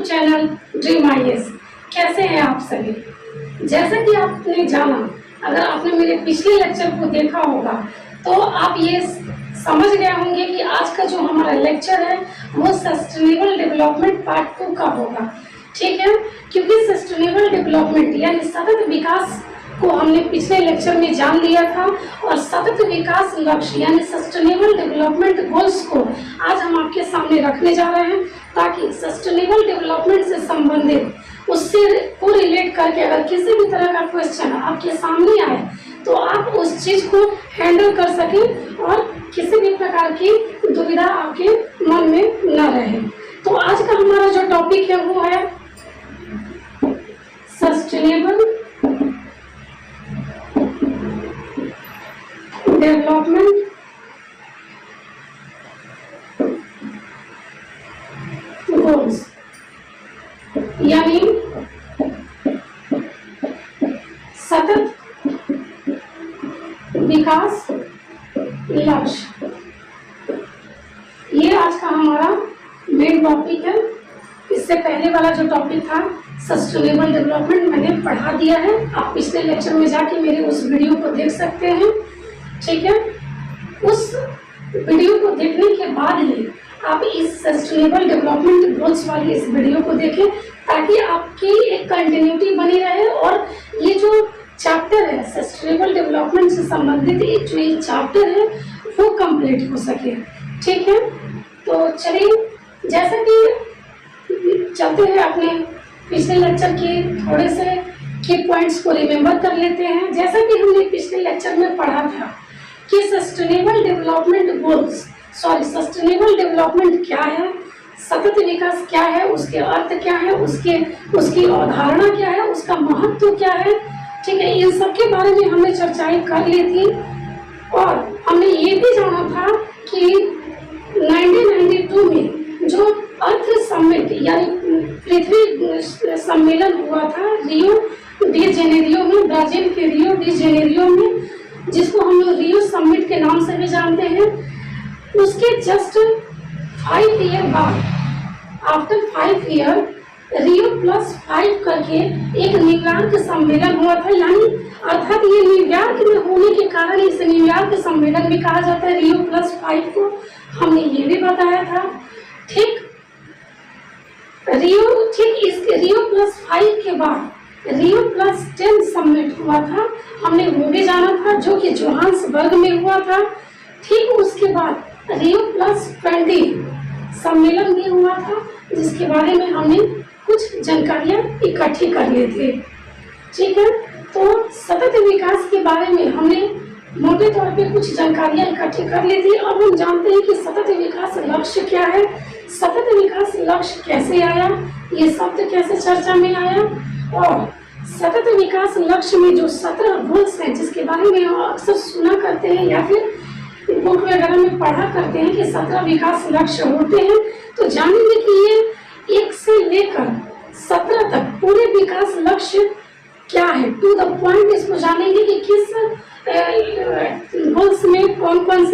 Channel dream IAS. कैसे हैं आप सभी? जैसा कि आपने जाना, अगर आपने मेरे पिछले लेक्चर को देखा होगा तो आप ये समझ गए होंगे कि आज का जो हमारा लेक्चर है वो सस्टेनेबल डेवलपमेंट पार्ट 2 का होगा। ठीक है, क्योंकि सस्टेनेबल डेवलपमेंट यानी सतत विकास को हमने पिछले लेक्चर में जान लिया था और सतत विकास लक्ष्य यानी सस्टेनेबल डेवलपमेंट गोल्स को आज हम आपके सामने रखने जा रहे हैं, ताकि सस्टेनेबल डेवलपमेंट से संबंधित उससे को रिलेट करके अगर किसी भी तरह का क्वेश्चन आपके सामने आए तो आप उस चीज को हैंडल कर सकें और किसी भी प्रकार की दुविधा आपके मन में न रहे। तो आज का हमारा जो टॉपिक है वो है सस्टेनेबल डेवलपमेंट गोल्स यानी सतत विकास लक्ष्य। ये आज का हमारा मेन टॉपिक है। इससे पहले वाला जो टॉपिक था सस्टेनेबल डेवलपमेंट मैंने पढ़ा दिया है, आप पिछले लेक्चर में जाके मेरे उस वीडियो को देख सकते हैं। ठीक है, उस वीडियो को देखने के बाद ही आप इस सस्टेनेबल डेवलपमेंट गोल्स वाली इस वीडियो को देखें, ताकि आपकी एक कंटिन्यूटी बनी रहे और ये जो चैप्टर है सस्टेनेबल डेवलपमेंट से संबंधित एक जो ये चैप्टर है वो कंप्लीट हो सके। ठीक है, तो चलिए जैसा कि चलते हैं अपने पिछले लेक्चर के थोड़े से की पॉइंट्स को रिमेम्बर कर लेते हैं। जैसा कि हमने पिछले लेक्चर में पढ़ा था कि sustainable development goals sustainable development क्या है, सतत विकास क्या है, उसके अर्थ क्या है, उसकी अवधारणा क्या है, उसका महत्व क्या है। ठीक है, इन सब के बारे में हमने चर्चाएं कर ली थी और हमने ये भी जाना था कि 1992 में जो अर्थ समिट यानी पृथ्वी सम्मेलन हुआ था रियो डी जेनेरियो में, ब्राजील के रियो डी जेनेरियो में, जिसको हम लोग रियो समिट के नाम से भी जानते हैं। उसके जस्ट 5 ईयर बाद, आफ्टर 5 ईयर रियो +5 करके एक न्यूयॉर्क सम्मेलन हुआ था, यानी अर्थात ये न्यूयॉर्क में होने के कारण इस न्यूयॉर्क सम्मेलन भी कहा जाता है रियो +5 को। हमने ये भी बताया था। ठीक इस रियो +5 के बाद रियो +10 समिट हुआ था, हमने वो भी जाना था, जो कि जोहान्सबर्ग में हुआ था। ठीक उसके बाद रियो +20 सम्मेलन भी हुआ था, जिसके बारे में हमने कुछ जानकारियां इकट्ठी कर ली थी। ठीक है, तो सतत विकास के बारे में हमने मोटे तौर पे कुछ जानकारियां इकट्ठी कर ली थी। अब हम जानते हैं कि सतत विकास लक्ष्य क्या है, सतत विकास लक्ष्य कैसे आया, ये शब्द कैसे चर्चा में आया, और सतत विकास लक्ष्य में जो 17 गोल्स हैं जिसके बारे में हम अक्सर सुना करते हैं या फिर बुक वगैरह में पढ़ा करते हैं कि 17 विकास लक्ष्य होते हैं। तो जानेंगे कि ये 1 से लेकर 17 तक पूरे विकास लक्ष्य क्या है, टू द पॉइंट इसको जानेंगे कि किस गोल्स में कौन कौन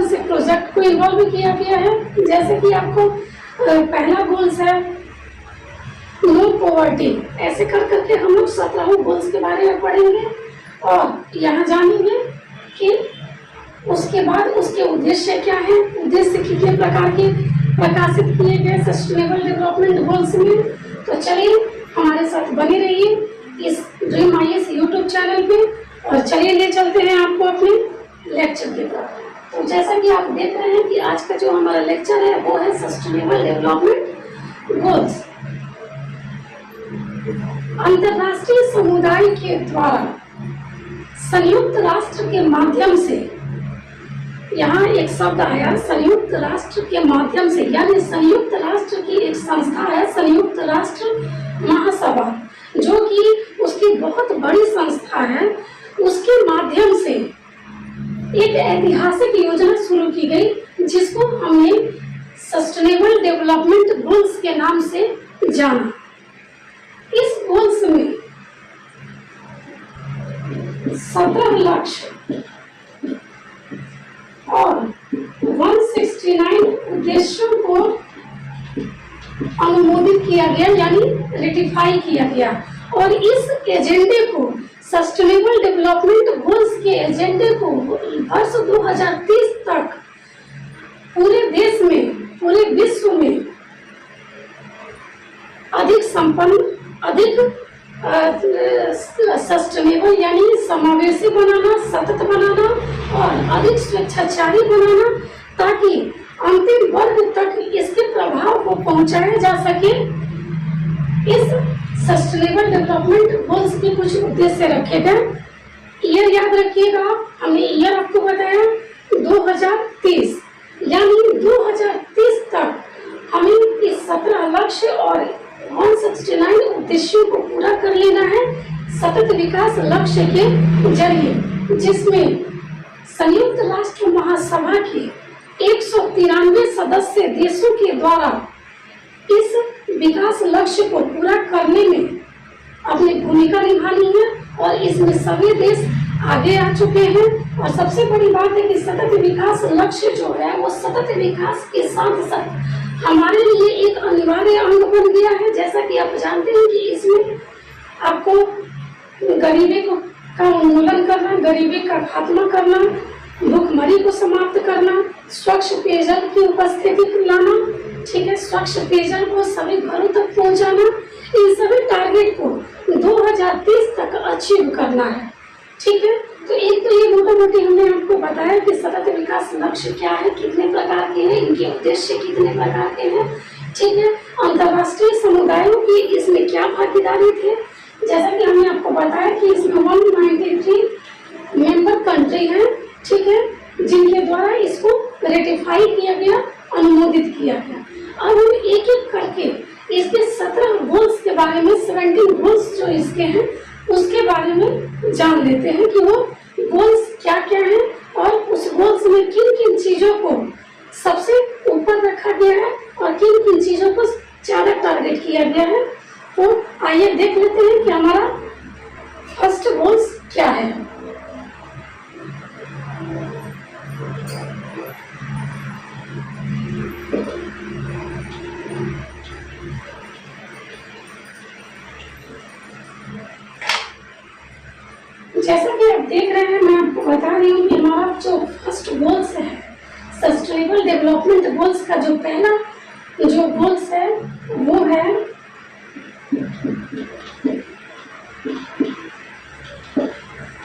से प्रोजेक्ट को इन्वॉल्व किया गया है। जैसे कि आपको पहला गोल्स है नो पॉवर्टी, ऐसे कर करके हम लोग 17 गोल्स के बारे में पढ़ेंगे और यहाँ जानेंगे कि उसके बाद उसके उद्देश्य क्या है, उद्देश्य कितने प्रकार के प्रकाशित किए गए सस्टेनेबल डेवलपमेंट गोल्स में। तो चलिए हमारे साथ बने रहिए इस ड्रीम आईएएस यूट्यूब चैनल पे और चलिए ले चलते हैं आपको अपने लेक्चर की तरफ। तो जैसा कि आप देख रहे हैं कि आज का जो हमारा लेक्चर है वो है सस्टेनेबल डेवलपमेंट गोल्स। अंतर्राष्ट्रीय समुदाय के द्वारा संयुक्त राष्ट्र के माध्यम से, यहाँ एक शब्द आया संयुक्त राष्ट्र के माध्यम से, यानी संयुक्त राष्ट्र की एक संस्था है संयुक्त राष्ट्र महासभा, जो कि उसकी बहुत बड़ी संस्था है। उसके माध्यम से एक ऐतिहासिक योजना शुरू की गई जिसको हमने सस्टेनेबल डेवलपमेंट गोल्स के नाम से जाना। इस गोल्स में 17 लक्ष्य और 169 उद्देश्यों को अनुमोदित किया गया, यानी रेटिफाई किया गया। और इस एजेंडे को, सस्टेनेबल डेवलपमेंट गोल्स के एजेंडे को वर्ष 2030 तक पूरे देश में, पूरे विश्व में अधिक संपन्न, अधिक सस्टेनेबल यानी समावेशी बनाना, सतत बनाना और अधिक स्वेच्छाचारी बनाना, ताकि अंतिम वर्ग तक इसके प्रभाव को पहुंचाया जा सके। इस सस्टेनेबल डेवलपमेंट गोल्स के कुछ उद्देश्य रखे गए। ईयर याद रखिएगा, हमने ईयर आपको बताया 2030, यानी 2030 तक हमें इस 17 लक्ष्य और 169 उद्देश्यों को पूरा कर लेना है सतत विकास लक्ष्य के जरिए, जिसमें संयुक्त राष्ट्र महासभा के 193 सदस्य देशों के द्वारा इस विकास लक्ष्य को पूरा करने में अपनी भूमिका निभानी है। और इसमें सभी देश आगे आ चुके हैं। और सबसे बड़ी बात है कि सतत विकास लक्ष्य जो है वो सतत विकास के साथ साथ हमारे लिए एक अनिवार्य अंग बन गया है। जैसा कि आप जानते हैं कि इसमें आपको गरीबी का उन्मूलन करना, गरीबी का खात्मा करना, भूखमरी को समाप्त करना, स्वच्छ पेयजल की उपस्थिति लाना, ठीक है, स्वच्छ पेयजल को सभी घरों तक पहुंचाना, इन सभी टारगेट को 2030 तक अचीव करना है। ठीक है, तो एक तो ये मोटा मोटी हमने आपको बताया कि सतत विकास लक्ष्य क्या है, कितने प्रकार के हैं, इनके उद्देश्य कितने प्रकार के हैं। ठीक है, अंतर्राष्ट्रीय समुदायों की इसमें क्या भागीदारी थी, जैसा कि हमने आपको बताया कि इसमें 193 मेंबर कंट्री है, ठीक है, जिनके द्वारा इसको रेटिफाई किया गया, अनुमोदित किया गया। अब हम एक एक करके इसके 17 गोल्स के बारे में, 17 गोल्स जो इसके हैं उसके बारे में जान लेते हैं कि वो गोल्स क्या क्या हैं और उस गोल्स में किन किन चीजों को सबसे ऊपर रखा गया है और किन किन चीजों को ज्यादा टारगेट किया गया है। तो आइए देख लेते हैं कि हमारा फर्स्ट गोल्स क्या है। जैसा कि आप देख रहे हैं, मैं आपको बता रही हूँ कि हमारा जो फर्स्ट गोल्स है, सस्टेनेबल डेवलपमेंट गोल्स का जो पहला जो गोल्स है वो है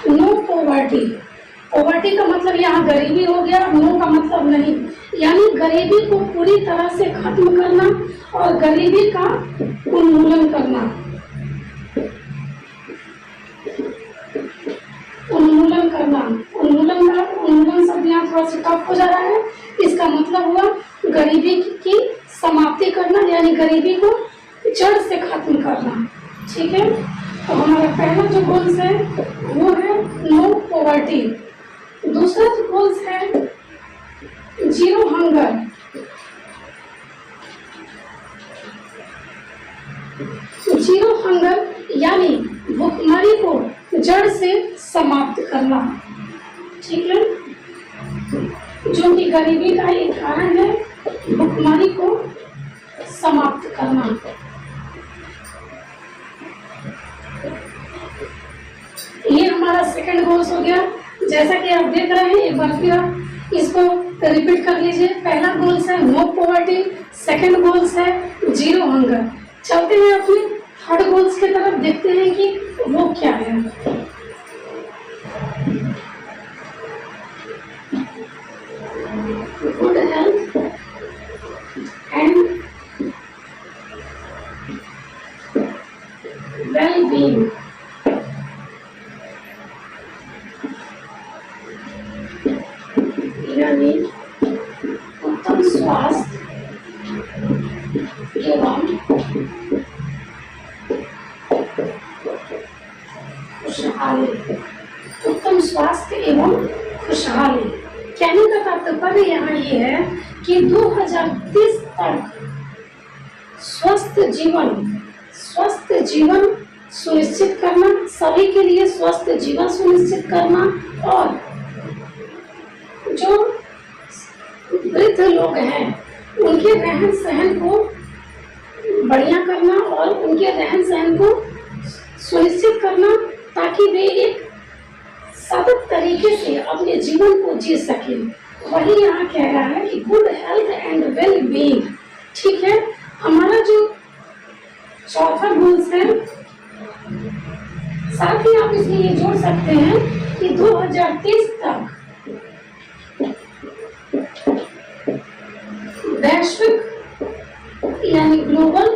नो पॉवर्टी। पॉवर्टी का मतलब यहाँ गरीबी हो गया, नो का मतलब नहीं, यानी गरीबी को पूरी तरह से खत्म करना और गरीबी का उन्मूलन करना। उन्मूलन शब्द यहाँ थोड़ा सा टफ हो जा रहा है। इसका मतलब हुआ गरीबी की समाप्ति करना, यानी गरीबी को जड़ से खत्म करना। ठीक है, तो हमारा पहला जो गोल्स है वो है नो पॉवर्टी। दूसरा जो गोल्स है जीरो हंगर। जीरो हंगर यानी भूखमरी को जड़ से समाप्त करना। ठीक है, जो कि गरीबी का एक कारण है, भूखमरी को समाप्त करना। ये हमारा सेकंड गोल्स हो गया। जैसा कि आप देख रहे हैं, एक बार फिर इसको रिपीट कर लीजिए। पहला गोल्स है नो पॉवर्टी, सेकंड गोल्स है जीरो हंगर। चलते हैं अपने थर्ड गोल्स की तरफ, देखते हैं कि वो क्या है। Good health and well being. यानी उत्तम स्वास्थ्य एवं खुशहाली। उत्तम स्वास्थ्य एवं खुशहाली कहने का तात्पर्य यहाँ ये है कि 2030 तक स्वस्थ जीवन सुनिश्चित करना, सभी के लिए स्वस्थ जीवन सुनिश्चित करना, और जो वृद्ध लोग हैं उनके रहन सहन को बढ़िया करना और उनके रहन सहन को सुनिश्चित करना ताकि वे एक सतत तरीके से अपने जीवन को जी सके। वही यहाँ कह रहा है कि good health and well being. ठीक है, हमारा जो चौथा गोल्स है, साथ ही आप इसमें ये जोड़ सकते हैं कि 2030 तक वैश्विक यानी ग्लोबल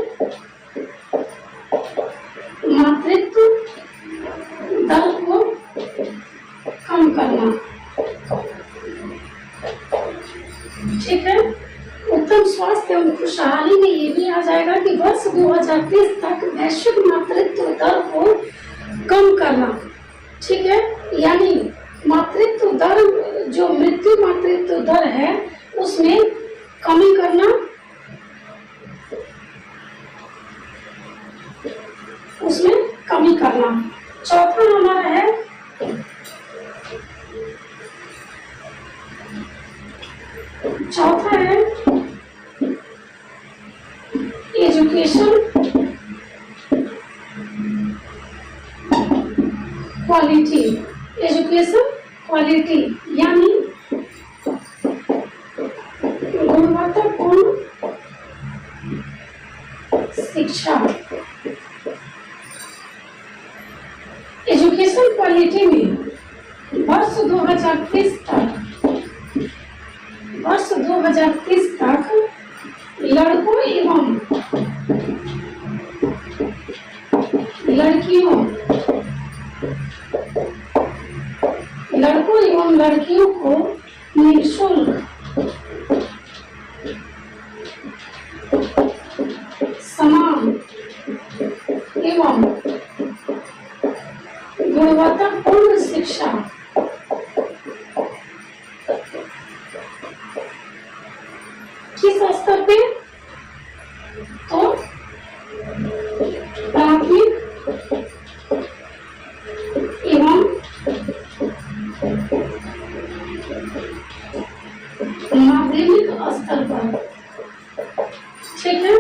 मातृत्व दर को कम करना। ठीक है, उत्तम स्वास्थ्य एवं खुशहाली में ये भी आ जाएगा कि वर्ष 2030 तक वैश्विक मातृत्व दर को कम करना। ठीक है, यानी मातृत्व दर जो मृत्यु मातृत्व दर है उसमें कमी करना, उसमें कमी करना। चौथा हमारा है एजुकेशन क्वालिटी। एजुकेशन क्वालिटी यानी गुणवत्तापूर्ण शिक्षा। एजुकेशन क्वालिटी में वर्ष 2030 तक लड़कों एवं लड़कियों को निःशुल्क समान एवं गुणवत्तापूर्ण शिक्षा किस स्तर पे? तो प्राथमिक एवं माध्यमिक स्तर पर। ठीक है,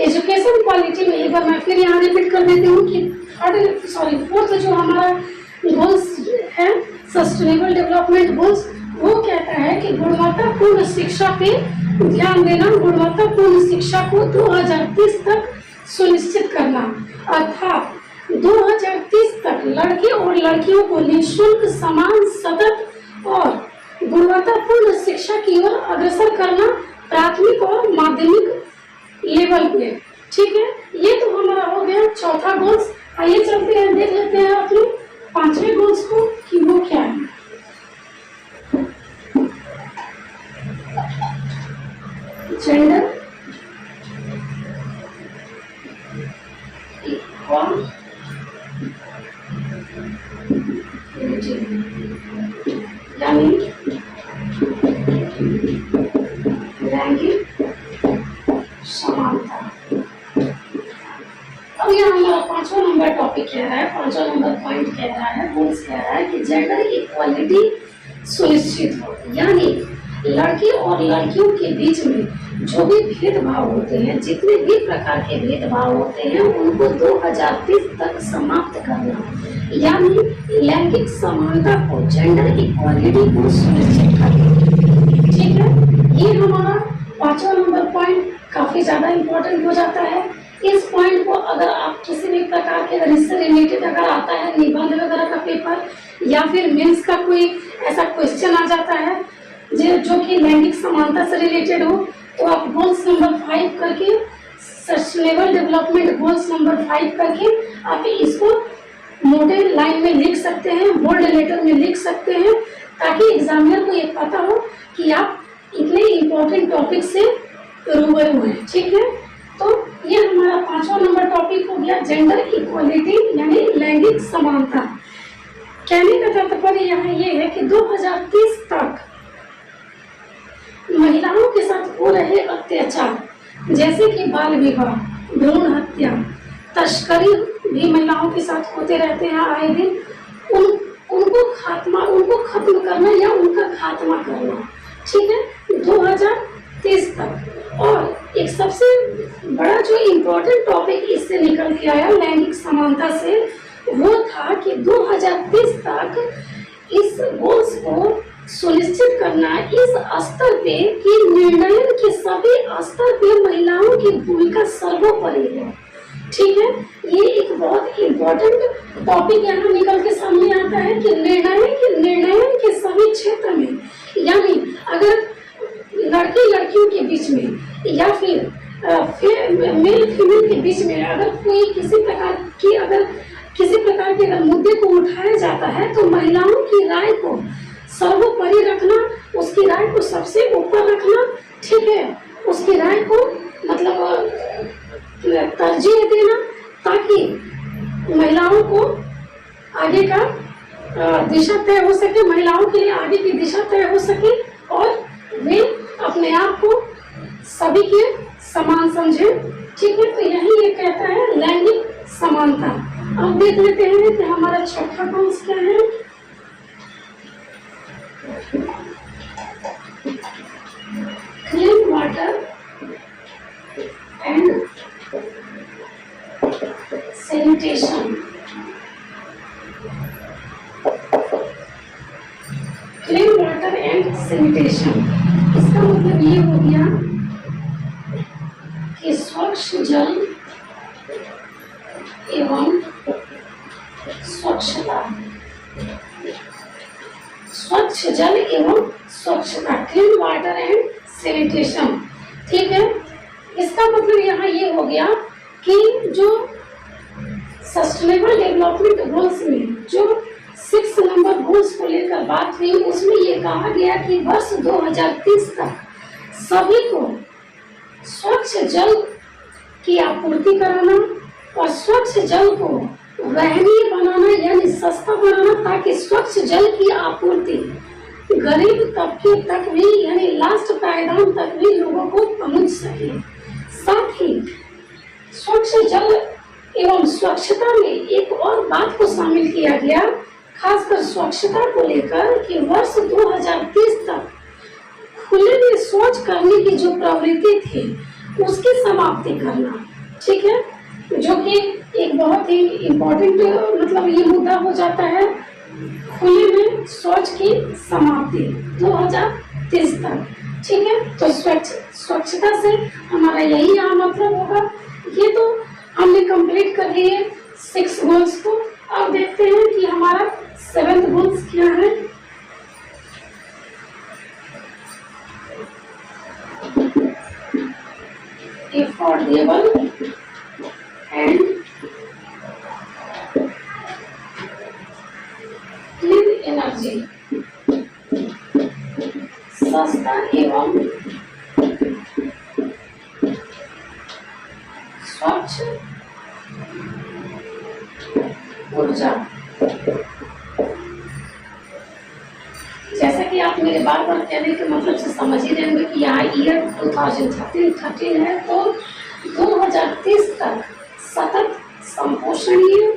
एजुकेशन क्वालिटी में एक बार मैं फिर यहाँ रिपीट कर देती हूँ कि फोर्थ जो हमारा गोल्स है सस्टेनेबल डेवलपमेंट गोल्स, वो कहता है कि गुणवत्तापूर्ण शिक्षा पे ध्यान देना, गुणवत्तापूर्ण शिक्षा को 2030 तक सुनिश्चित करना, अर्थात 2030 तक लड़के और लड़कियों को निःशुल्क समान सतत और गुणवत्तापूर्ण शिक्षा की ओर अग्रसर करना, प्राथमिक और माध्यमिक लेवल पे। ठीक है, ये तो हमारा हो गया चौथा गोल्स। आइए चलते हैं, देख लेते हैं अपने पांचवें गोल्स को कि वो क्या है। जेंडर यानी लैंगिक समानता। अब यह हमारा पांचवा नंबर टॉपिक कह रहा है, पांचवा नंबर पॉइंट कह रहा है, गोल्स कह रहा है कि जेंडर इक्वालिटी सुनिश्चित हो, यानी लड़के और लड़कियों के बीच में जो भी भेदभाव होते हैं, जितने भी प्रकार के भेदभाव होते हैं, उनको 2030 तक समाप्त करना, यानी लैंगिक समानता को, जेंडर इक्वालिटी को सुनिश्चित करना। ठीक है, ये हमारा पांचवा नंबर पॉइंट काफी ज्यादा इम्पोर्टेंट हो जाता है। इस पॉइंट को अगर आप किसी भी प्रकार के इससे रिलेटेड अगर आता है निबंध वगैरह का पेपर या फिर मेंस का कोई ऐसा क्वेश्चन आ जाता है जो कि लैंगिक समानता से रिलेटेड हो, तो आप गोल्स नंबर 5 करके, सस्टेनेबल डेवलपमेंट गोल्स नंबर 5 करके आप इसको मोटे लाइन में लिख सकते हैं, बोल्ड लेटर में लिख सकते हैं, ताकि एग्जामिनर को ये पता हो कि आप इतने इम्पोर्टेंट टॉपिक से रूबरू हैं। ठीक है, तो ये हमारा पांचवा नंबर टॉपिक हो गया जेंडर इक्वालिटी यानी लैंगिक समानता। कहने का तात्पर्य यहाँ ये है कि 2030 तक महिलाओं के साथ हो रहे अत्याचार जैसे कि बाल विवाह, भ्रूण हत्या, तस्करी भी महिलाओं के साथ होते रहते हैं आए दिन, उनको खत्म करना या उनका खात्मा करना। ठीक है, 2030 2030 तक। और एक सबसे बड़ा जो इम्पोर्टेंट टॉपिक इससे निकल के आया लैंगिक समानता से, वो था कि 2030 तक इस गोल्स को सुनिश्चित करना इस स्तर पे कि निर्णय के सभी स्तर पे महिलाओं की भूमिका सर्वोपरि है। ठीक है, ये एक बहुत इम्पोर्टेंट टॉपिक यहाँ निकल के सामने आता है कि निर्णय के सभी क्षेत्र में, यानी अगर लड़के लड़कियों के बीच में या फिर मेल फीमेल के बीच में अगर कोई किसी प्रकार के अगर मुद्दे को उठाया जाता है तो महिलाओं की राय को सर्वोपरि रखना, उसकी राय को सबसे ऊपर रखना, ठीक है, उसकी राय को मतलब तरजीह देना, ताकि महिलाओं को आगे का दिशा तय हो सके, महिलाओं के लिए आगे की दिशा तय हो सके और वे अपने आप को सभी के समान समझे। ठीक है, तो यही ये कहता है लैंगिक समानता। अब देख लेते हैं कि हमारा छठा कॉन्स क्या है। Clean water and sanitation. Clean water and sanitation, इसका मतलब ये हो गया कि स्वच्छ जल एवं स्वच्छता, स्वच्छ जल एवं स्वच्छता, क्लीन वाटर एंड सैनिटेशन। ठीक है, इसका मतलब यहाँ ये हो गया कि जो सस्टेनेबल डेवलपमेंट गोल्स में जो 6 नंबर गोल्स को लेकर बात हुई, उसमें ये कहा गया कि वर्ष 2030 तक सभी को स्वच्छ जल की आपूर्ति कराना और स्वच्छ जल को वहनीय बनाना यानी सस्ता बनाना, ताकि स्वच्छ जल की आपूर्ति गरीब तबके तक भी यानी लास्ट पायदान तक भी लोगों को पहुंच सके। साथ ही स्वच्छ जल एवं स्वच्छता में एक और बात को शामिल किया गया, खासकर स्वच्छता को लेकर, कि वर्ष 2030 तक खुले में शौच करने की जो प्रवृत्ति थी उसकी समाप्ति करना। ठीक है, जो कि एक बहुत ही इम्पोर्टेंट मतलब ये मुद्दा हो जाता है, खुले में शौच की समाप्ति 2030 तक। ठीक है, तो स्वच्छता से हमारा यही यहाँ मतलब होगा। ये तो हमने कंप्लीट कर लिए 6 गोल्स को। अब देखते हैं कि हमारा 7th गोल्स क्या है। अफोर्डेबल एंड क्लीन एनर्जी, सस्ता एवं स्वच्छ ऊर्जा। जैसा कि आप मेरे बार बार कहने के मतलब से समझ ही रहे होंगे कि यहाँ ईयर 2013 है, तो 2030 तक सतत संपोषणीय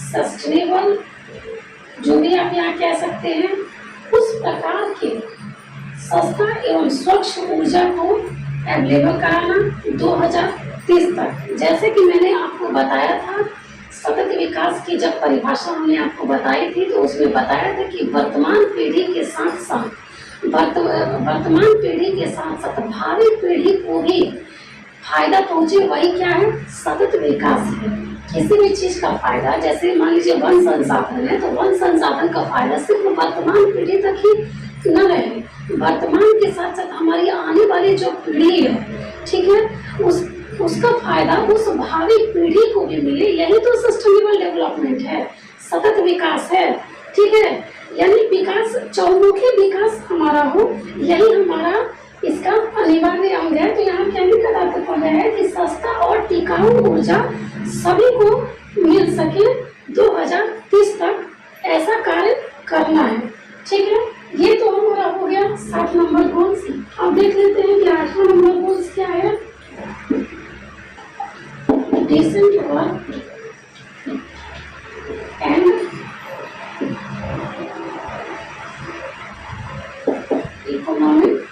सस्टेनेबल जो भी आप यहाँ कह सकते हैं उस प्रकार के सस्ता एवं स्वच्छ ऊर्जा को अवेलेबल कराना 2030 तक। जैसे कि मैंने आपको बताया था, सतत विकास की जब परिभाषा हमने आपको बताई थी तो उसमें बताया था कि वर्तमान पीढ़ी के साथ साथ भावी पीढ़ी को भी फायदा पहुंचे, वही क्या है, सतत विकास है। किसी भी चीज का फायदा, जैसे मान लीजिए वन संसाधन है, तो वन संसाधन का फायदा सिर्फ वर्तमान पीढ़ी तक ही न रहे, वर्तमान के साथ साथ हमारी आने वाली जो पीढ़ी है, ठीक है, उसका फायदा उस भावी पीढ़ी को भी मिले। यही तो सस्टेनेबल डेवलपमेंट है, सतत विकास है। ठीक है, यानी विकास, चौमुखी विकास हमारा हो, यही हमारा इसका अनिवार्य अंग है। तो यहाँ कहने का तात्पर्य है कि सस्ता और टिकाऊ ऊर्जा सभी को मिल सके 2030 तक, ऐसा कार्य करना है। ठीक है, ये तो हमारा हो गया 7 नंबर गोल्स। अब देख लेते हैं कि 8वां नंबर गोल्स क्या है। डिसेंट वर्क एंड इकोनॉमिक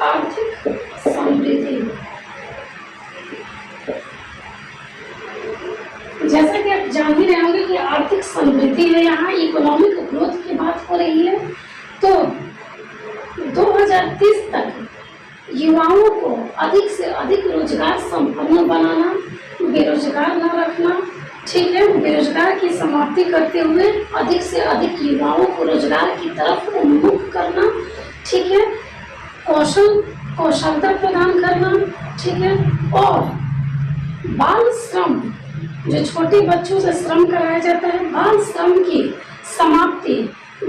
आर्थिक समृद्धि। जैसा कि आप जान ही रहे होंगे कि आर्थिक समृद्धि है, यहाँ इकोनॉमिक ग्रोथ की बात हो रही है। तो 2030 तक युवाओं को अधिक से अधिक रोजगार संपन्न बनाना, बेरोजगार न रखना, ठीक है, बेरोजगार की समाप्ति करते हुए अधिक से अधिक युवाओं को रोजगार की तरफ उन्मुख करना, ठीक है, कौशलता प्रदान करना, ठीक है, और बाल श्रम, जो छोटे बच्चों से श्रम कराया जाता है, बाल श्रम की समाप्ति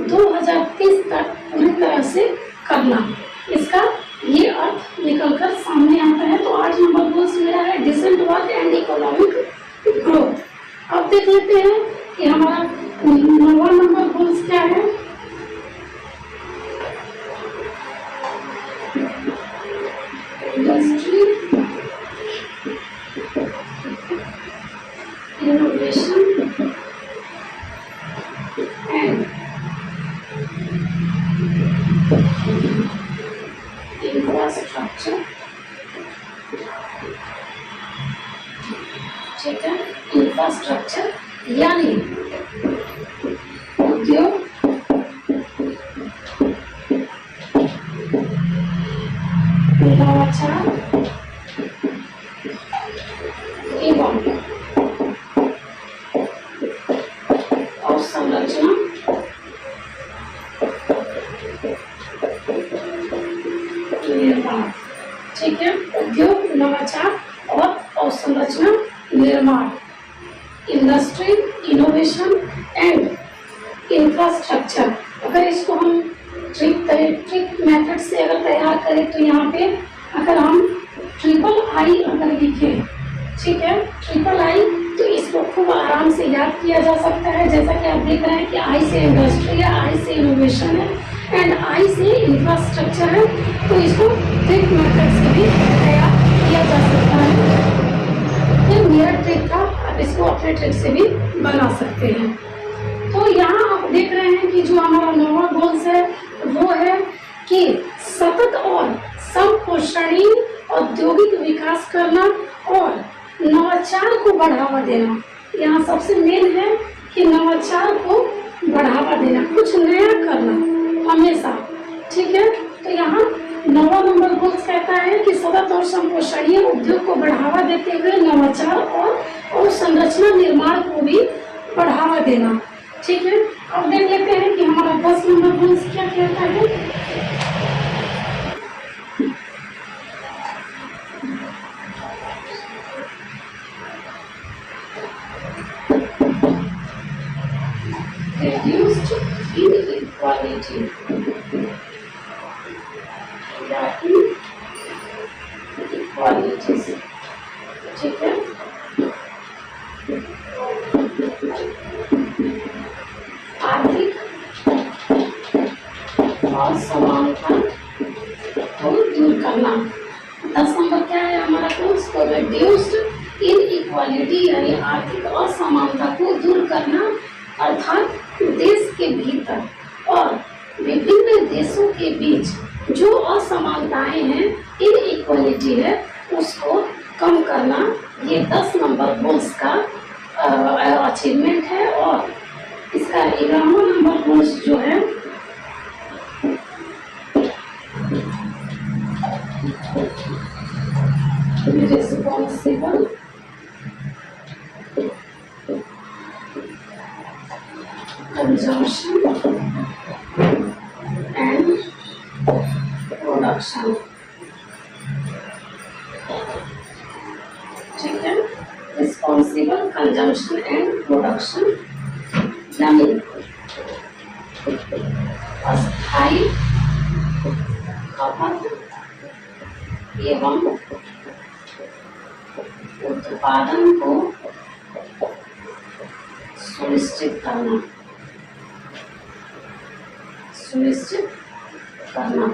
2030 तक पूरी तरह से करना, इसका ये अर्थ निकलकर सामने आता है। तो 8 नंबर गोल्स मेरा है decent work and economic growth. अब देख लेते हैं कि हमारा 9वां नंबर गोल्स क्या है। इंडस्ट्री, इनोवेशन एंड इंफ्रास्ट्रक्चर, ठीक है, इंफ्रास्ट्रक्चर यानी उद्योग, नवाचार एवं अवसंरचना, निर्माण, ठीक है, उद्योग, नवाचार और अवसंरचना निर्माण, इंडस्ट्री, इनोवेशन एंड इंफ्रास्ट्रक्चर। अगर इसको हम ट्रिक मेथड से अगर तैयार करें तो यहाँ पे अगर हम III अगर लिखें, ठीक है, III, तो इसको खूब आराम से याद किया जा सकता है। जैसा कि आप देख रहे हैं कि I से इंडस्ट्री है, I से इनोवेशन है एंड I से इंफ्रास्ट्रक्चर है, तो इसको ट्रिक मेथड से भी तैयार किया जा सकता है। ये मेरा ट्रिक था, आप इसको अपने ट्रिक से भी बना सकते हैं। तो यहाँ आप देख रहे हैं कि जो हमारा 9वां गोल्स है वो है कि सतत और समपोषणीय औद्योगिक विकास करना और नवाचार को बढ़ावा देना। यहाँ सबसे मेन है कि नवाचार को बढ़ावा देना, कुछ नया करना हमेशा, ठीक है। तो यहाँ 9वां नंबर गोल्स कहता है कि सतत और समपोषणीय उद्योग को बढ़ावा देते हुए नवाचार और संरचना निर्माण को भी बढ़ावा देना, ठीक है। अब देख लेते हैं कि हमारा 10 नंबर गोल्स क्या कहता है। Reduced inequality या inequalities, ठीक है। आर्थिक असमानता को दूर करना। 10 नंबर क्या है हमारा कोर्स को रिड्यूस्ड इनइक्वालिटी यानी आर्थिक असमानता को दूर करना, अर्थात देश के भीतर और विभिन्न देशों के बीच जो असमानताएं हैं, इनइक्वालिटी है, उसको कम करना। ये 10 नंबर गोल्स का अचीवमेंट है। और इसका 11वां नंबर गोल्स जो है रिस्पॉन्सिबल कंजम्पशन एंड प्रोडक्शन, ठीक है। रिस्पॉन्सिबल कंजम्पशन एंड प्रोडक्शन यानी अस्थायी खपत एवं उत्पादन को सुनिश्चित करना, सुनिश्चित करना।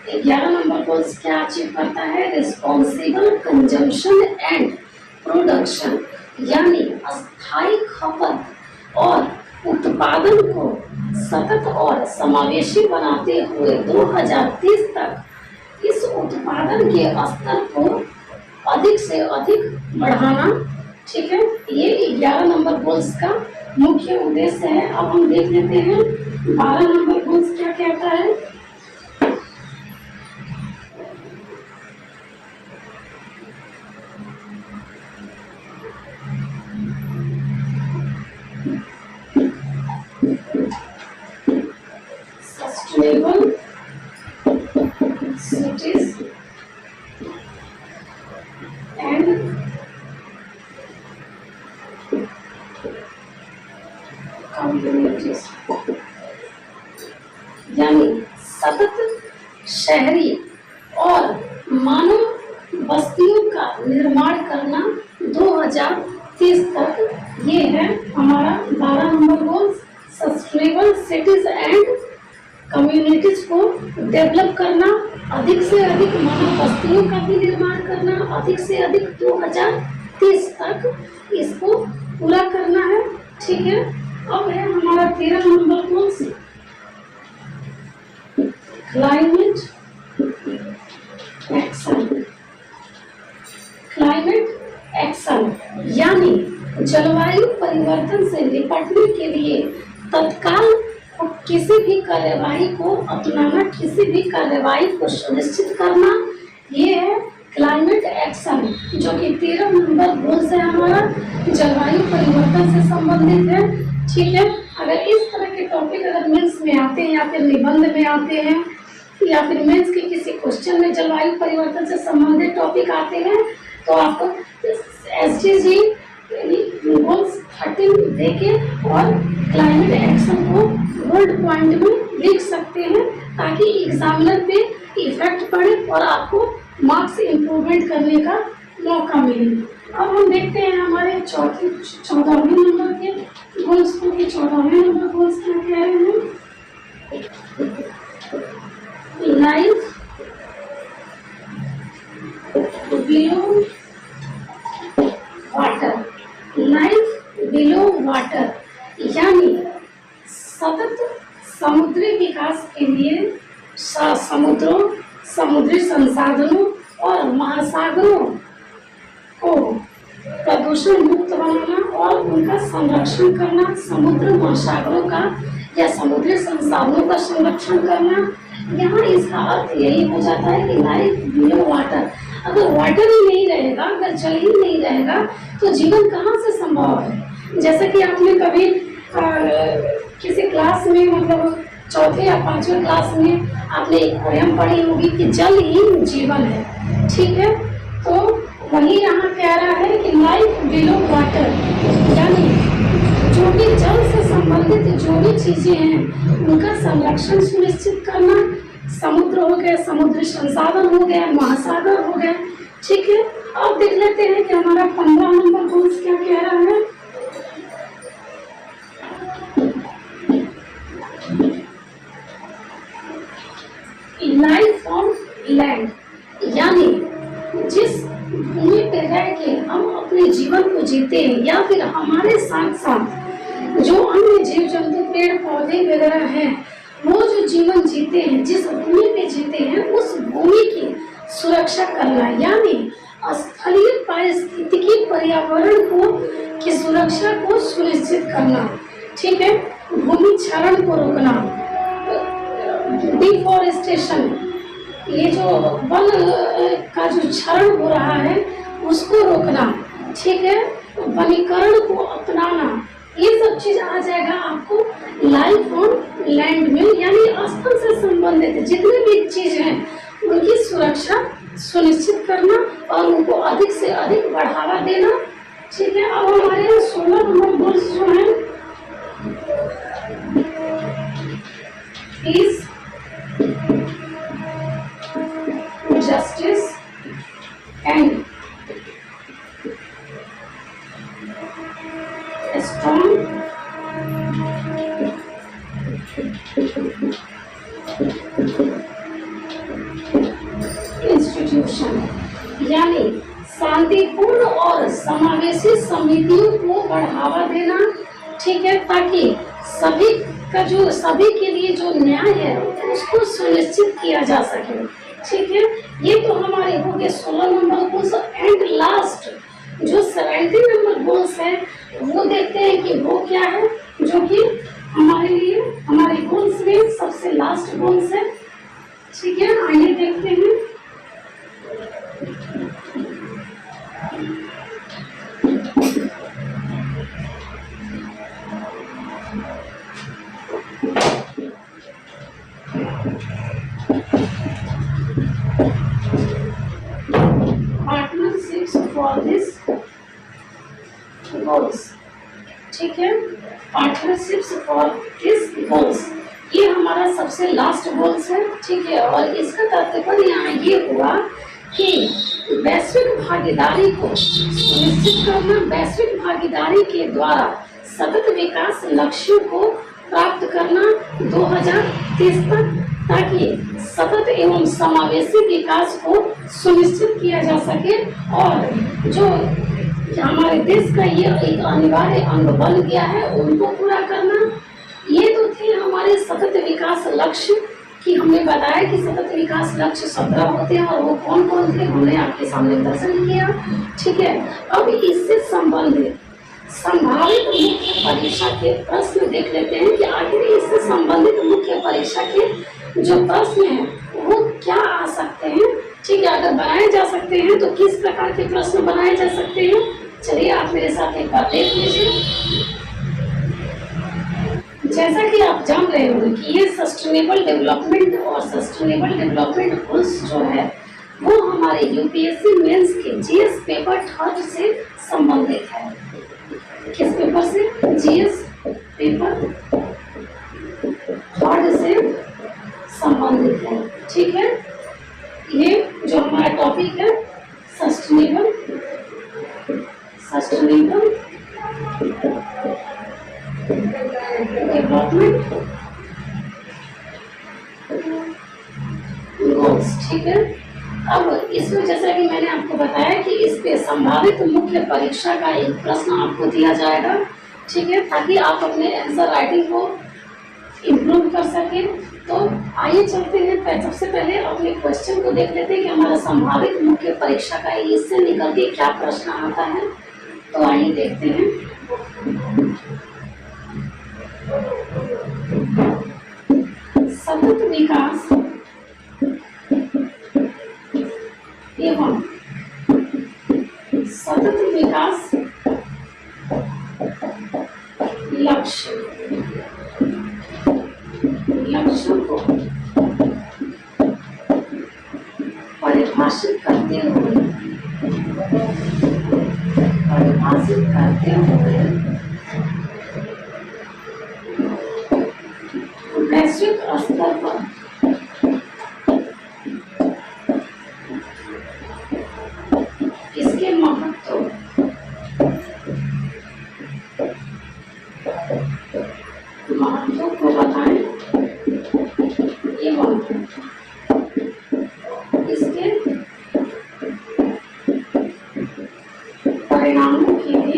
11 नंबर गोल्स क्या अचीव करता है? रिस्पॉन्सिबल कंजम्पशन एंड प्रोडक्शन यानी अस्थायी खपत और उत्पादन को सतत और समावेशी बनाते हुए 2030 तक इस उत्पादन के स्तर को अधिक से अधिक बढ़ाना। ठीक है, ये 11 नंबर गोल्स का मुख्य उद्देश्य है। अब हम देख लेते हैं 12 नंबर गोल्स क्या कहता है। सस्टेनेबल cities and communities, यानी सतत शहरी और मानव बस्तियों का निर्माण करना 2030 तक। ये है हमारा 12 number goal. Sustainable cities and communities को डेवलप करना, अधिक से अधिक मानव बस्तियों का भी निर्माण करना, अधिक से अधिक 2030 तक इसको पूरा करना है। ठीक है, अब है हमारा 13 number goals, climate action. Climate action यानी जलवायु परिवर्तन से निपटने के लिए तत्काल किसी भी कार्यवाही को अपनाना, किसी भी कार्यवाही को सुनिश्चित करना, ये है क्लाइमेट एक्शन, जो कि 13 नंबर गोल से हमारा जलवायु परिवर्तन से संबंधित है। ठीक है, अगर इस तरह के टॉपिक अगर मेंस में आते हैं या फिर निबंध में आते हैं या फिर मेंस के किसी क्वेश्चन में जलवायु परिवर्तन से संबंधित टॉपिक आते हैं तो आप SDG गोल्स 13 देके और क्लाइमेट एक्शन को बोल्ड पॉइंट में लिख सकते हैं, ताकि एग्जामिनर पे इफेक्ट पड़े और आपको मार्क्स इम्प्रूवमेंट करने का मौका मिले। अब हम देखते हैं हमारे 14वें नंबर के गोल्स को कि 14वें नंबर गोल्स क्या कह रहे हैं। Life below water, life below water यानी सतत समुद्री विकास के लिए समुद्रों, समुद्री संसाधनों और महासागरों को प्रदूषण मुक्त बनाना और उनका संरक्षण करना, समुद्र महासागरों का या समुद्री संसाधनों का संरक्षण करना। यहाँ इसका अर्थ यही हो जाता है कि लाइफ बिलो वाटर, अगर वाटर ही नहीं रहेगा, अगर जल ही नहीं रहेगा तो जीवन कहाँ से संभव है। जैसे कि आपने कभी किसी क्लास में मतलब चौथे या 5वें क्लास में आपने एक पोयम पढ़ी होगी कि जल ही जीवन है। ठीक है, तो वही यहाँ कह रहा है कि लाइफ बिलो वाटर यानी जो भी जल से संबंधित जो भी चीजें हैं उनका संरक्षण सुनिश्चित करना, समुद्र हो गए, समुद्री संसाधन हो गए, महासागर हो गए। ठीक है, अब देख लेते हैं कि हमारा 15 नंबर गोल्स क्या कह रहा है। लाइफ ऑन लैंड यानी जिस भूमि पे रह के हम अपने जीवन को जीते हैं या फिर हमारे साथ साथ जो अन्य जीव जंतु पेड़ पौधे वगैरह हैं वो जो जीवन जीते हैं, जिस भूमि पे जीते हैं उस भूमि की सुरक्षा करना, यानी स्थलीय पारिस्थितिकी पर्यावरण को की सुरक्षा को सुनिश्चित करना। ठीक है, भूमि क्षरण को रोकना, डिफॉरेस्टेशन, ये जो वन का जो क्षरण हो रहा है उसको रोकना। ठीक है, वनीकरण को अपनाना, ये सब चीज आ जाएगा आपको लाइफ ऑन लैंड में, यानी स्थल से संबंधित जितने भी चीज हैं उनकी सुरक्षा सुनिश्चित करना और उनको अधिक से अधिक बढ़ावा देना। ठीक है, अब हमारे 16 नंबर गोल्स जो है piece, justice and a strong institution यानी शांतिपूर्ण और समावेशी समितियों को बढ़ावा देना। ठीक है, ताकि सभी का जो सभी के लिए जो न्याय है उसको सुनिश्चित किया जा सके। ठीक है, ये तो हमारे हो गए 16 नंबर गोल्स। एंड लास्ट जो 17 नंबर गोल्स है वो देखते हैं कि वो क्या है, जो कि हमारे लिए हमारे गोल्स में सबसे लास्ट गोल्स है। ठीक है, आइए देखते हैं। Partnerships for this goals. ठीक है, पार्टनरशिप्स फॉर दिस गोल्स ये हमारा सबसे लास्ट गोल्स है। ठीक है, और इसका तात्पर्य यहाँ ये हुआ कि वैश्विक भागीदारी को सुनिश्चित करना, वैश्विक भागीदारी के द्वारा सतत विकास लक्ष्यों को प्राप्त करना 2030 तक, ताकि सतत एवं समावेशी विकास को सुनिश्चित किया जा सके। और जो हमारे देश का ये एक अनिवार्य अंग बन गया है उनको पूरा करना। ये तो थे हमारे सतत विकास लक्ष्य कि हमने बताया कि सतत विकास लक्ष्य 17 होते हैं और वो कौन कौन थे हमने आपके सामने दर्शन किया। ठीक है, अब इससे संबंधित संभावित मुख्य परीक्षा के प्रश्न देख लेते हैं कि आखिर इससे संबंधित मुख्य परीक्षा के जो प्रश्न हैं वो क्या आ सकते हैं। ठीक है, अगर बनाए जा सकते हैं तो किस प्रकार के प्रश्न बनाए जा सकते हैं, चलिए आप मेरे साथ एक बार देख लीजिए। जैसा कि आप जान रहे होंगे कि ये सस्टेनेबल डेवलपमेंट और सस्टेनेबल डेवलपमेंट गोल्स जो है वो हमारे यूपीएससी मेंस के जीएस पेपर 3 से संबंधित है। किस पेपर से? जीएस पेपर 3 से संबंधित है। ठीक है, ये जो हमारा टॉपिक है सस्टेनेबल डेवलपमेंट गोल्स। ठीक है, अब इसमें जैसा कि मैंने आपको बताया कि इस पे संभावित मुख्य परीक्षा का एक प्रश्न आपको दिया जाएगा। ठीक है, ताकि आप अपने आंसर राइटिंग को इम्प्रूव कर सकें। तो आइए चलते हैं, सबसे पहले अपने क्वेश्चन को देख लेते हैं कि हमारा संभावित मुख्य परीक्षा का इससे निकल के क्या प्रश्न आता है। तो आइए देखते हैं। सतत विकास एवं सतत विकास लक्ष्यों को परिभाषित करते हुए वैश्विक स्तर पर इसके महत्व को बताएं एवं इसके परिणामों की भी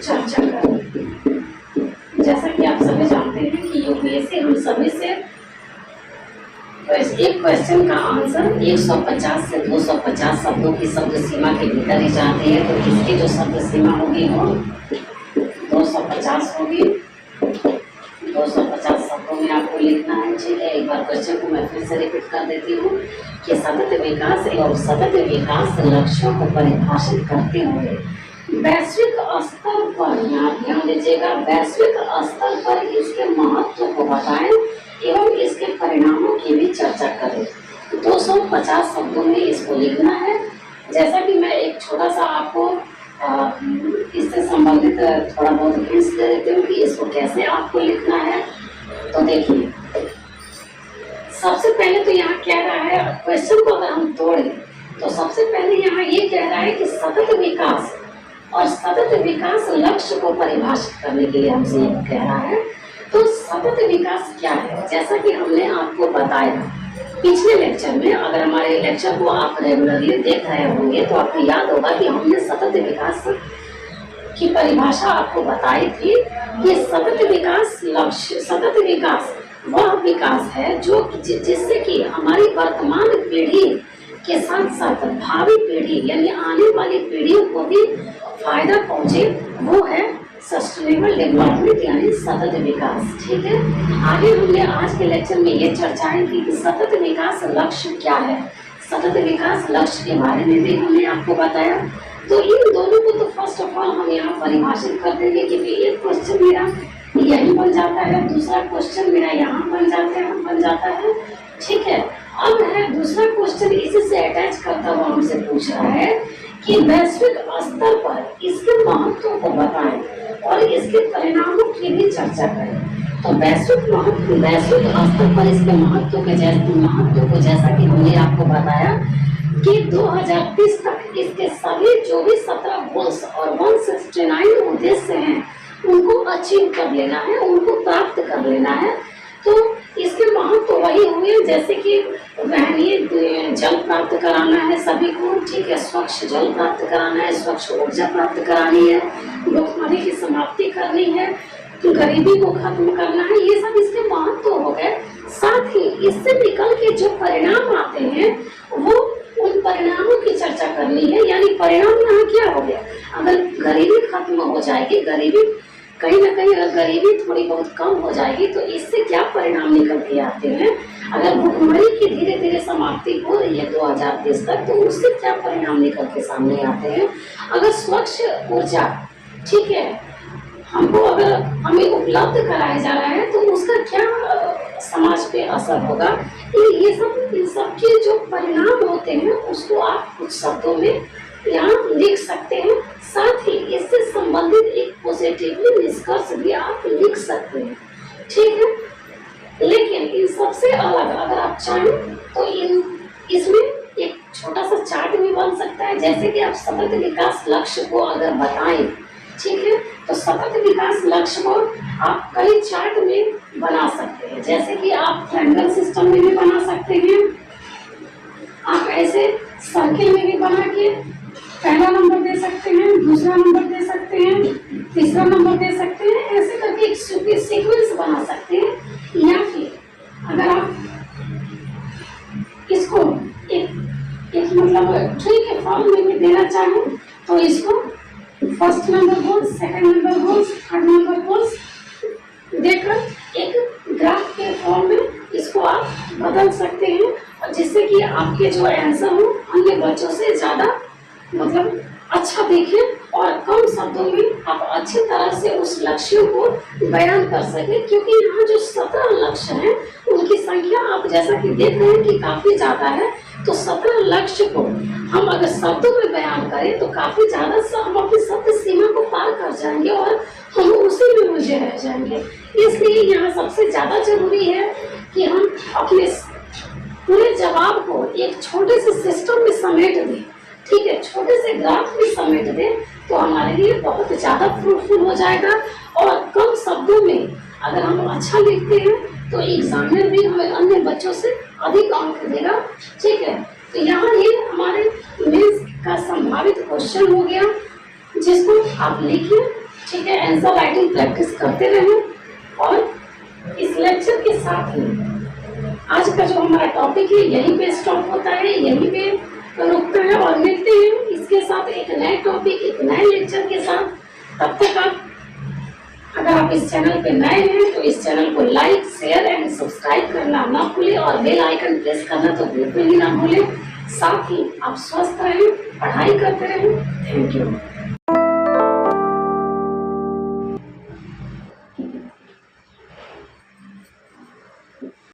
चर्चा करें। जैसा कि आप सभी जानते हैं कि यूपीएससी हम सभी से एक क्वेश्चन का आंसर 150 से 250 शब्दों की शब्द सीमा के भीतर ही चाहते हैं। तो इसकी जो शब्द सीमा होगी वो 250 होगी। 250 शब्दों में आपको लिखना है। ठीक है, एक बार क्वेश्चन को मैं फिर से रिपीट कर देती हूँ कि सतत विकास एवं सतत विकास लक्ष्यों को परिभाषित करते हुए वैश्विक स्तर पर, यहाँ ध्यान दीजिएगा, वैश्विक स्तर पर इसके महत्व को बताएं एवं इसके परिणामों की भी चर्चा करें। 250 शब्दों में इसको लिखना है। जैसा कि मैं एक छोटा सा आपको इससे संबंधित थोड़ा बहुत हिंट्स दे देती हूँ कि इसको कैसे आपको लिखना है। तो देखिए, सबसे पहले तो यहाँ कह रहा है, क्वेश्चन को अगर हम तोड़ें तो सबसे पहले यहाँ ये कह रहा है कि सतत विकास और सतत विकास लक्ष्य को परिभाषित करने के लिए हमसे ये कह रहा है। तो सतत विकास क्या है? जैसा कि हमने आपको बताया पिछले लेक्चर में, अगर हमारे लेक्चर को आप रेगुलरली देख रहे होंगे तो आपको याद होगा कि हमने सतत विकास की परिभाषा आपको बताई थी कि सतत विकास वह विकास है जो जिससे कि हमारी वर्तमान पीढ़ी के साथ साथ भावी पीढ़ी यानी आने वाली पीढ़ियों को भी फायदा पहुंचे, वो है सस्टेनेबल डेवलपमेंट यानी सतत विकास। ठीक है, आगे हमने आज के लेक्चर में ये चर्चाएं की कि सतत विकास लक्ष्य क्या है। सतत विकास लक्ष्य के बारे में भी हमने आपको बताया। तो इन दोनों को तो फर्स्ट ऑफ ऑल हम यहाँ परिभाषित कर देंगे कि एक क्वेश्चन मेरा यही बन जाता है, दूसरा क्वेश्चन मेरा यहाँ बन जाता है। ठीक है, अब है दूसरा क्वेश्चन इसी से अटैच करता हुआ हमसे पूछ रहा है कि वैश्विक स्तर पर इसके महत्व को बताएं और इसके परिणामों की भी चर्चा करें। तो वैश्विक स्तर पर इसके महत्व को जैसा कि हमने आपको बताया कि 2030 तक इसके सभी जो भी 17 गोल्स और 169 उद्देश्य हैं उनको अचीव कर लेना है, उनको प्राप्त कर लेना है। तो इसके महत्व वही हुए जैसे कि वहनीय जल प्राप्त कराना है सभी को। ठीक है, स्वच्छ जल प्राप्त कराना है, स्वच्छ ऊर्जा प्राप्त करानी है, भूखमरी की समाप्ति करनी है, गरीबी को खत्म करना है, ये सब इसके महत्व हो गए। साथ ही इससे निकल के जो परिणाम आते हैं वो उन परिणामों की चर्चा करनी है। यानी परिणाम यहाँ क्या हो गया, अगर गरीबी खत्म हो जाएगी, गरीबी कहीं ना कहीं अगर गरीबी थोड़ी बहुत कम हो जाएगी तो इससे क्या परिणाम निकल के आते हैं। अगर भुखमरी की धीरे धीरे समाप्ति हो रही है 2030 तक तो उससे क्या परिणाम निकल के सामने आते हैं। अगर स्वच्छ ऊर्जा ठीक है हमको अगर हमें उपलब्ध कराया जा रहा है तो उसका क्या समाज पे असर होगा। ये सब इन सब के जो परिणाम होते हैं उसको आप कुछ शब्दों में यहाँ लिख सकते हैं। साथ ही इससे संबंधित एक पॉजिटिव निष्कर्ष भी आप लिख सकते हैं। ठीक है, लेकिन इन सबसे अलग अगर आप चाहें तो इसमें एक छोटा सा चार्ट भी बन सकता है। जैसे कि आप सतत विकास लक्ष्य को अगर बताएं, ठीक है, तो सतत विकास लक्ष्य को आप कई चार्ट में बना सकते हैं। जैसे कि आप ट्रायंगल सिस्टम में भी बना सकते हैं, आप ऐसे सर्किल में भी बना के पहला नंबर दे सकते हैं, दूसरा नंबर दे सकते हैं, तीसरा नंबर दे सकते हैं, ऐसे करके एक सीक्वेंस बना सकते हैं। या फिर अगर आप इसको एक मतलब ट्री के फॉर्म में भी देना चाहें तो इसको first number goals, second number goals, third number goals देकर एक ग्राफ के फॉर्म में इसको आप बदल सकते हैं और जिससे कि आपके जो आंसर हो अन्य बच्चों से ज्यादा मतलब अच्छा देखें और कम शब्दों में आप अच्छी तरह से उस लक्ष्यों को बयान कर सके। क्योंकि यहाँ जो 17 लक्ष्य हैं उनकी संख्या आप जैसा कि देख रहे हैं कि काफी ज्यादा है। तो 17 लक्ष्य को हम अगर शब्दों में बयान करें तो काफी ज्यादा हम अपनी शब्द सीमा को पार कर जाएंगे और हम उसी में उलझे रह जाएंगे। इसलिए यहाँ सबसे ज्यादा जरूरी है कि हम अपने पूरे जवाब को एक छोटे से सिस्टम में समेट दें। ठीक है, छोटे से ग्राफ में समेट दें तो हमारे लिए बहुत ज्यादा फ्रूटफुल हो जाएगा। और कम शब्दों में अगर हम अच्छा लिखते हैं तो एग्जामिनर भी हमें अन्य बच्चों से अधिक अंक देगा। ठीक है, तो यहाँ ये हमारे मेंस का संभावित क्वेश्चन हो गया जिसको आप लिखिए। ठीक है, आंसर राइटिंग प्रैक्टिस करते रहें। और इस लेक्चर के साथ ही आज का जो हमारा टॉपिक है यहीं पे स्टॉप होता है, यहीं पे रुकता है और मिलते हैं इसके साथ एक नए टॉपिक एक नए लेक्चर के साथ। तब तक आप अगर आप इस चैनल पे नए हैं तो इस चैनल को लाइक शेयर एंड सब्सक्राइब करना ना भूलें और बेल आइकन प्रेस करना तो बिल्कुल ही ना भूलें। साथ ही आप स्वस्थ रहें, पढ़ाई करते रहें। Thank you.